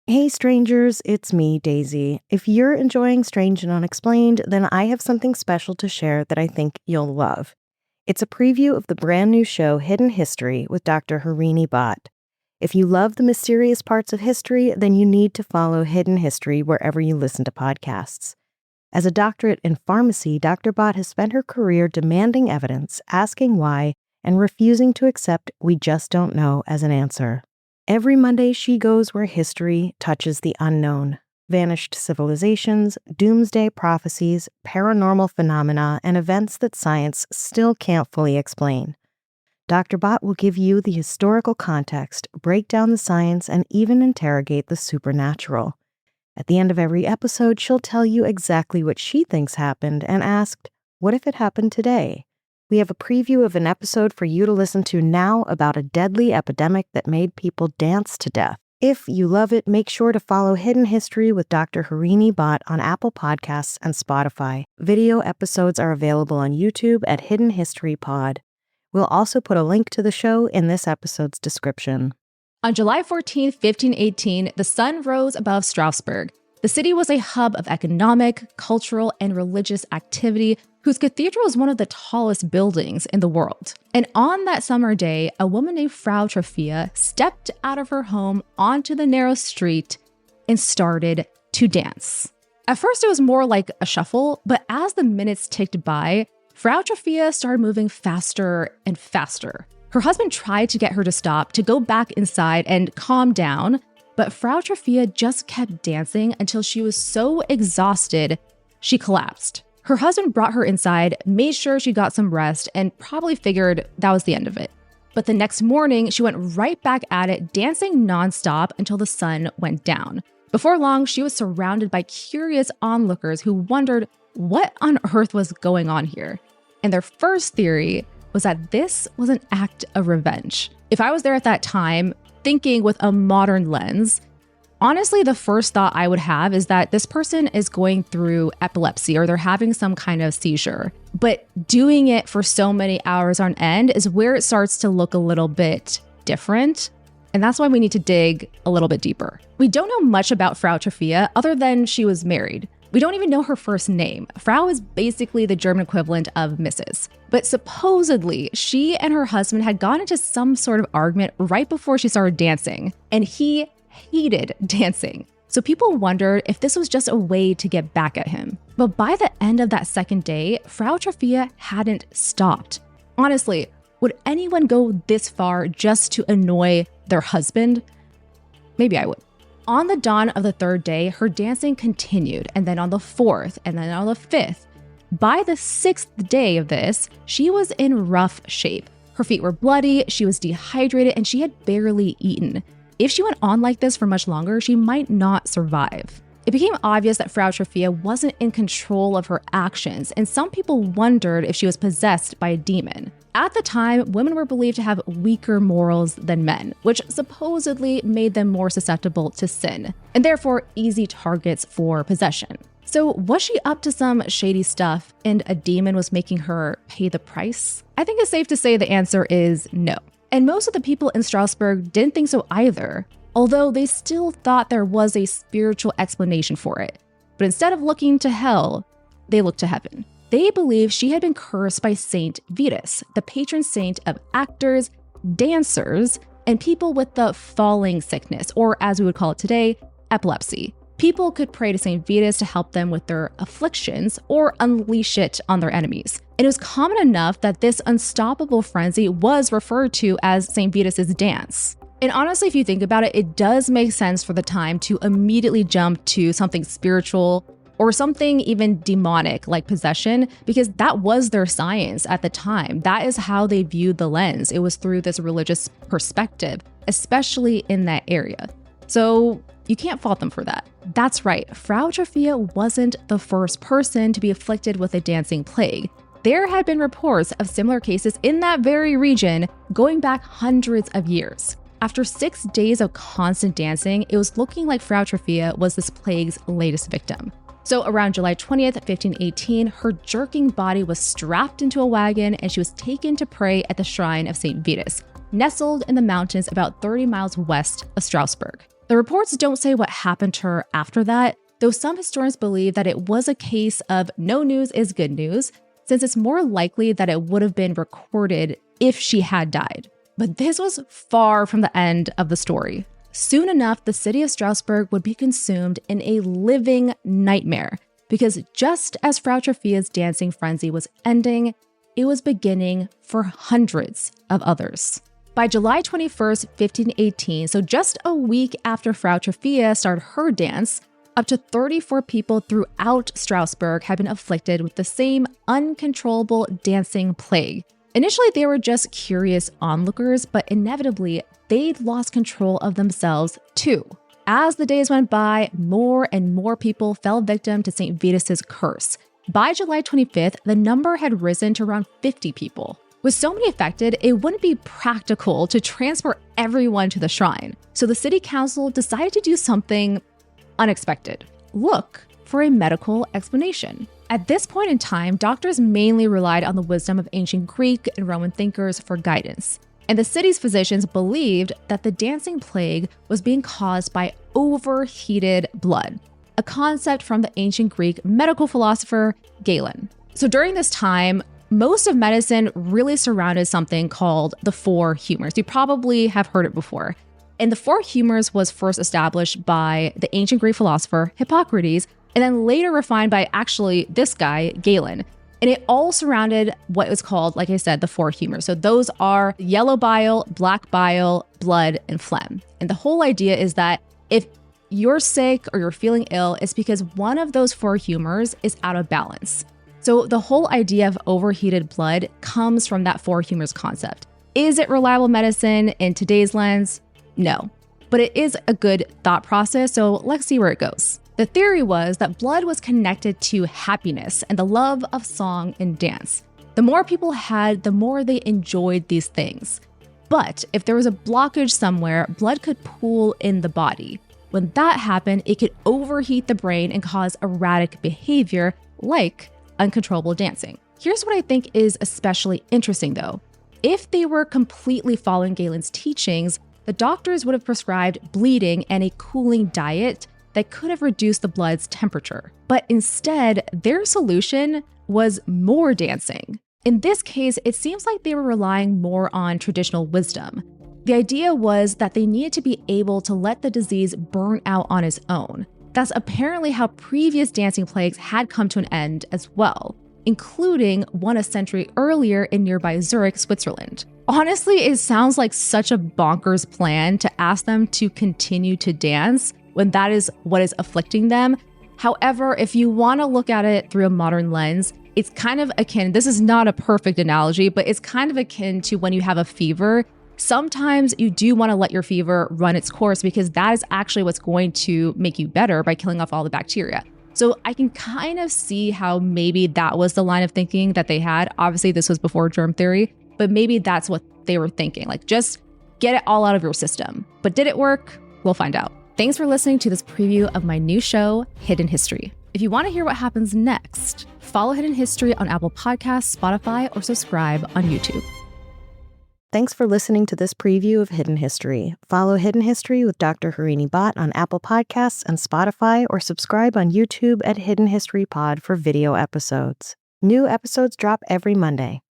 Hey strangers, it's me, Daisy. If you're enjoying Strange and Unexplained, then I have something special to share that I think you'll love. It's a preview of the brand new show Hidden History with Dr. Harini Bhat. If you love the mysterious parts of history, then you need to follow Hidden History wherever you listen to podcasts. As a doctorate in pharmacy, Dr. Bhat has spent her career demanding evidence, asking why, and refusing to accept "we just don't know" as an answer. Every Monday, she goes where history touches the unknown. Vanished civilizations, doomsday prophecies, paranormal phenomena, and events that science still can't fully explain. Dr. Bhat will give you the historical context, break down the science, and even interrogate the supernatural. At the end of every episode, she'll tell you exactly what she thinks happened and asked, what if it happened today? We have a preview of an episode for you to listen to now about a deadly epidemic that made people dance to death. If you love it, make sure to follow Hidden History with Dr. Harini Bhat on Apple Podcasts and Spotify. Video episodes are available on YouTube at Hidden History Pod. We'll also put a link to the show in this episode's description. On July 14, 1518, the sun rose above Strasbourg. The city was a hub of economic, cultural, and religious activity, whose cathedral is one of the tallest buildings in the world. And on that summer day, a woman named Frau Trophia stepped out of her home onto the narrow street and started to dance. At first, it was more like a shuffle, but as the minutes ticked by, Frau Trophia started moving faster and faster. Her husband tried to get her to stop, to go back inside and calm down, but Frau Trophia just kept dancing until she was so exhausted, she collapsed. Her husband brought her inside, made sure she got some rest, and probably figured that was the end of it. But the next morning, she went right back at it, dancing nonstop until the sun went down. Before long, she was surrounded by curious onlookers who wondered what on earth was going on here. And their first theory was that this was an act of revenge. If I was there at that time, thinking with a modern lens, honestly, the first thought I would have is that this person is going through epilepsy or they're having some kind of seizure. But doing it for so many hours on end is where it starts to look a little bit different. And that's why we need to dig a little bit deeper. We don't know much about Frau Trophia other than she was married. We don't even know her first name. Frau is basically the German equivalent of Mrs. But supposedly, she and her husband had gone into some sort of argument right before she started dancing, and he hated dancing. So people wondered if this was just a way to get back at him. But by the end of that second day, Frau Trophia hadn't stopped. Honestly, would anyone go this far just to annoy their husband? Maybe I would. On the dawn of the third day, her dancing continued, and then on the fourth, and then on the fifth. By the sixth day of this, she was in rough shape. Her feet were bloody, she was dehydrated, and she had barely eaten. If she went on like this for much longer, she might not survive. It became obvious that Frau Trophia wasn't in control of her actions, and some people wondered if she was possessed by a demon. At the time, women were believed to have weaker morals than men, which supposedly made them more susceptible to sin, and therefore easy targets for possession. So was she up to some shady stuff and a demon was making her pay the price? I think it's safe to say the answer is no. And most of the people in Strasbourg didn't think so either, although they still thought there was a spiritual explanation for it. But instead of looking to hell, they looked to heaven. They believed she had been cursed by Saint Vitus, the patron saint of actors, dancers, and people with the falling sickness, or as we would call it today, epilepsy. People could pray to Saint Vitus to help them with their afflictions or unleash it on their enemies. And it was common enough that this unstoppable frenzy was referred to as Saint Vitus's dance. And honestly, if you think about it, it does make sense for the time to immediately jump to something spiritual or something even demonic like possession, because that was their science at the time. That is how they viewed the lens. It was through this religious perspective, especially in that area. So you can't fault them for that. That's right, Frau Trophia wasn't the first person to be afflicted with a dancing plague. There had been reports of similar cases in that very region going back hundreds of years. After 6 days of constant dancing, it was looking like Frau Trophia was this plague's latest victim. So around July 20th, 1518, her jerking body was strapped into a wagon and she was taken to pray at the shrine of St. Vitus, nestled in the mountains about 30 miles west of Strasbourg. The reports don't say what happened to her after that, though some historians believe that it was a case of no news is good news, since it's more likely that it would have been recorded if she had died. But this was far from the end of the story. Soon enough, the city of Strasbourg would be consumed in a living nightmare, because just as Frau Trofea's dancing frenzy was ending, it was beginning for hundreds of others. By July 21st, 1518, so just a week after Frau Trofea started her dance, up to 34 people throughout Strasbourg had been afflicted with the same uncontrollable dancing plague. Initially, they were just curious onlookers, but inevitably, they'd lost control of themselves too. As the days went by, more and more people fell victim to St. Vitus's curse. By July 25th, the number had risen to around 50 people. With so many affected, it wouldn't be practical to transport everyone to the shrine. So the city council decided to do something unexpected. Look for a medical explanation. At this point in time, doctors mainly relied on the wisdom of ancient Greek and Roman thinkers for guidance. And the city's physicians believed that the dancing plague was being caused by overheated blood, a concept from the ancient Greek medical philosopher Galen. So during this time, most of medicine really surrounded something called the four humors. You probably have heard it before. And the four humors was first established by the ancient Greek philosopher Hippocrates, and then later refined by actually this guy, Galen. And it all surrounded what was called, like I said, the four humors. So those are yellow bile, black bile, blood, and phlegm. And the whole idea is that if you're sick or you're feeling ill, it's because one of those four humors is out of balance. So the whole idea of overheated blood comes from that four humors concept. Is it reliable medicine in today's lens? No, but it is a good thought process, so let's see where it goes. The theory was that blood was connected to happiness and the love of song and dance. The more people had, the more they enjoyed these things. But if there was a blockage somewhere, blood could pool in the body. When that happened, it could overheat the brain and cause erratic behavior like uncontrollable dancing. Here's what I think is especially interesting though. If they were completely following Galen's teachings, the doctors would have prescribed bleeding and a cooling diet that could have reduced the blood's temperature. But instead, their solution was more dancing. In this case, it seems like they were relying more on traditional wisdom. The idea was that they needed to be able to let the disease burn out on its own. That's apparently how previous dancing plagues had come to an end as well, including one a century earlier in nearby Zurich, Switzerland. Honestly, it sounds like such a bonkers plan to ask them to continue to dance when that is what is afflicting them. However, if you want to look at it through a modern lens, it's kind of akin, this is not a perfect analogy, but it's kind of akin to when you have a fever. Sometimes you do want to let your fever run its course because that is actually what's going to make you better by killing off all the bacteria. So I can kind of see how maybe that was the line of thinking that they had. Obviously, this was before germ theory, but maybe that's what they were thinking. Like, just get it all out of your system. But did it work? We'll find out. Thanks for listening to this preview of my new show, Hidden History. If you want to hear what happens next, follow Hidden History on Apple Podcasts, Spotify, or subscribe on YouTube. Thanks for listening to this preview of Hidden History. Follow Hidden History with Dr. Harini Bhat on Apple Podcasts and Spotify, or subscribe on YouTube at Hidden History Pod for video episodes. New episodes drop every Monday.